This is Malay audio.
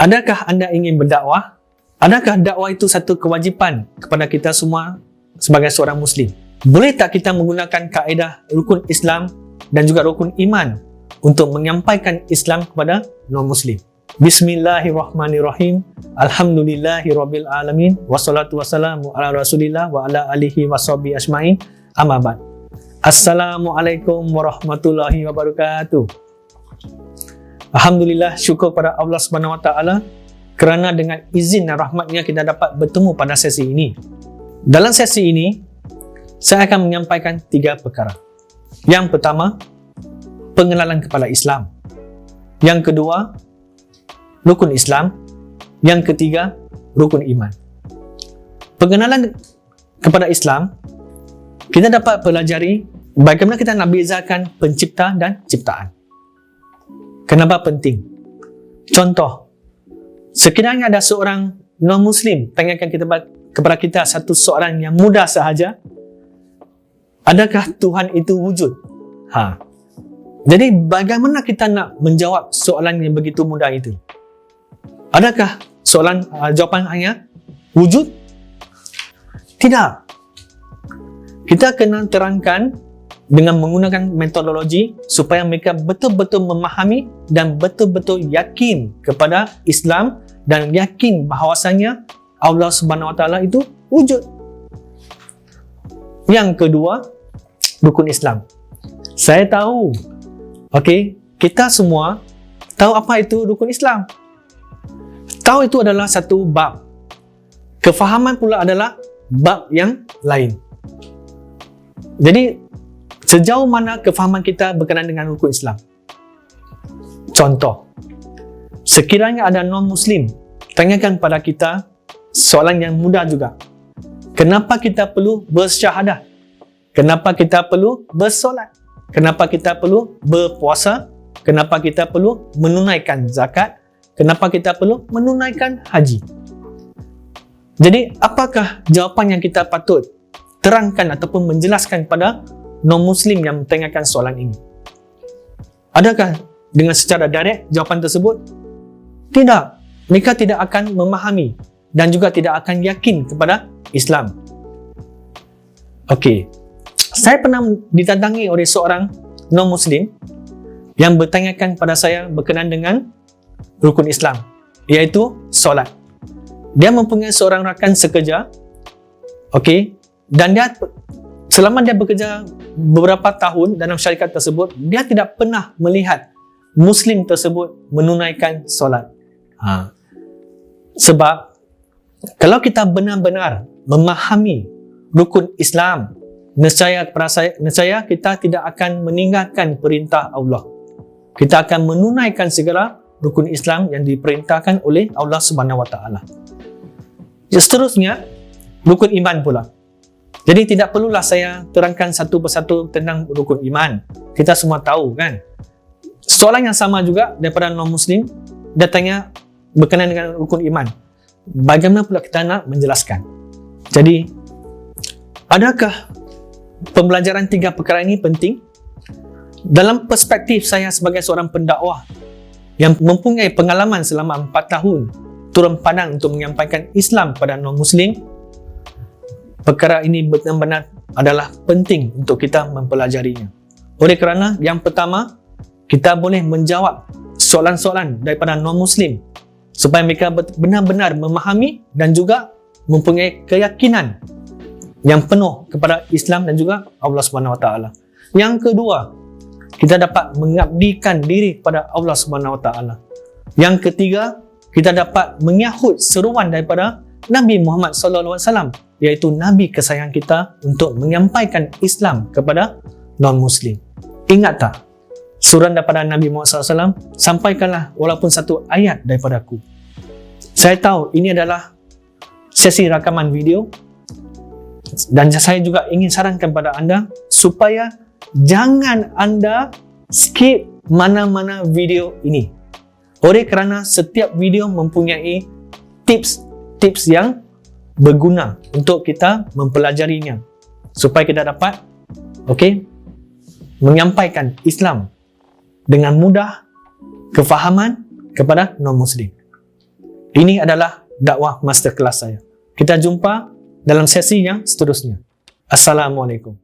Adakah anda ingin berdakwah? Adakah dakwah itu satu kewajipan kepada kita semua sebagai seorang Muslim? Boleh tak kita menggunakan kaedah rukun Islam dan juga rukun iman untuk menyampaikan Islam kepada non-Muslim? Bismillahirrahmanirrahim. Alhamdulillahirabbil alamin. Wassalatu wassalamu ala Rasulillah wa ala alihi washabihi ajmain. Amma ba'd. Assalamualaikum warahmatullahi wabarakatuh. Alhamdulillah, syukur pada Allah Subhanahu Wa Taala kerana dengan izin dan rahmatnya kita dapat bertemu pada sesi ini. Dalam sesi ini, saya akan menyampaikan 3 perkara. Yang pertama, pengenalan kepada Islam. Yang kedua, rukun Islam. Yang ketiga, rukun iman. Pengenalan kepada Islam, kita dapat pelajari bagaimana kita nak bezakan pencipta dan ciptaan. Kenapa penting? Contoh, sekiranya ada seorang non-Muslim tanyakan kepada kita satu soalan yang mudah sahaja, adakah Tuhan itu wujud? Jadi bagaimana kita nak menjawab soalan yang begitu mudah itu? Adakah jawapan hanya wujud? Tidak. Kita kena terangkan dengan menggunakan metodologi supaya mereka betul-betul memahami dan betul-betul yakin kepada Islam dan yakin bahawasanya Allah Subhanahu Wa Taala itu wujud. Yang kedua, rukun Islam. Saya tahu, kita semua tahu apa itu rukun Islam. Tahu itu adalah satu bab. Kefahaman pula adalah bab yang lain. Jadi, sejauh mana kefahaman kita berkenaan dengan rukun Islam? Contoh, sekiranya ada non-Muslim tanyakan pada kita soalan yang mudah juga. Kenapa kita perlu bersyahadah? Kenapa kita perlu bersolat? Kenapa kita perlu berpuasa? Kenapa kita perlu menunaikan zakat? Kenapa kita perlu menunaikan haji? Jadi, apakah jawapan yang kita patut terangkan ataupun menjelaskan pada non-Muslim yang bertanyakan soalan ini? Adakah dengan secara direct jawapan tersebut? Tidak. Mereka tidak akan memahami dan juga tidak akan yakin kepada Islam. Saya pernah didatangi oleh seorang non-Muslim yang bertanyakan pada saya berkenaan dengan rukun Islam, iaitu solat. Dia mempunyai seorang rakan sekerja, dan dia selama dia bekerja beberapa tahun dalam syarikat tersebut, dia tidak pernah melihat Muslim tersebut menunaikan solat. Sebab kalau kita benar-benar memahami rukun Islam, nescaya kita tidak akan meninggalkan perintah Allah. Kita akan menunaikan segala rukun Islam yang diperintahkan oleh Allah Subhanahu Wa Taala. Seterusnya, rukun iman pula. Jadi tidak perlulah saya terangkan satu persatu tentang rukun iman. Kita semua tahu kan. Soalan yang sama juga daripada non-Muslim, dia tanya berkenaan dengan rukun iman. Bagaimana pula kita nak menjelaskan? Jadi, adakah pembelajaran 3 perkara ini penting? Dalam perspektif saya sebagai seorang pendakwah yang mempunyai pengalaman selama 4 tahun turun padang untuk menyampaikan Islam kepada non-Muslim, perkara ini benar-benar adalah penting untuk kita mempelajarinya. Oleh kerana yang pertama, kita boleh menjawab soalan-soalan daripada non-Muslim supaya mereka benar-benar memahami dan juga mempunyai keyakinan yang penuh kepada Islam dan juga Allah Subhanahu Wa Taala. Yang kedua, kita dapat mengabdikan diri kepada Allah Subhanahu Wa Taala. Yang ketiga, kita dapat menyahut seruan daripada Nabi Muhammad SAW, iaitu Nabi kesayangan kita, untuk menyampaikan Islam kepada non-Muslim. Ingat tak? Suruhan daripada Nabi Muhammad SAW, sampaikanlah walaupun satu ayat daripada aku. Saya tahu ini adalah sesi rakaman video dan saya juga ingin sarankan kepada anda supaya jangan anda skip mana-mana video ini. Oleh kerana setiap video mempunyai tips yang berguna untuk kita mempelajarinya supaya kita dapat menyampaikan Islam dengan mudah, kefahaman kepada non-Muslim. Ini adalah dakwah masterclass saya. Kita jumpa dalam sesi yang seterusnya. Assalamualaikum.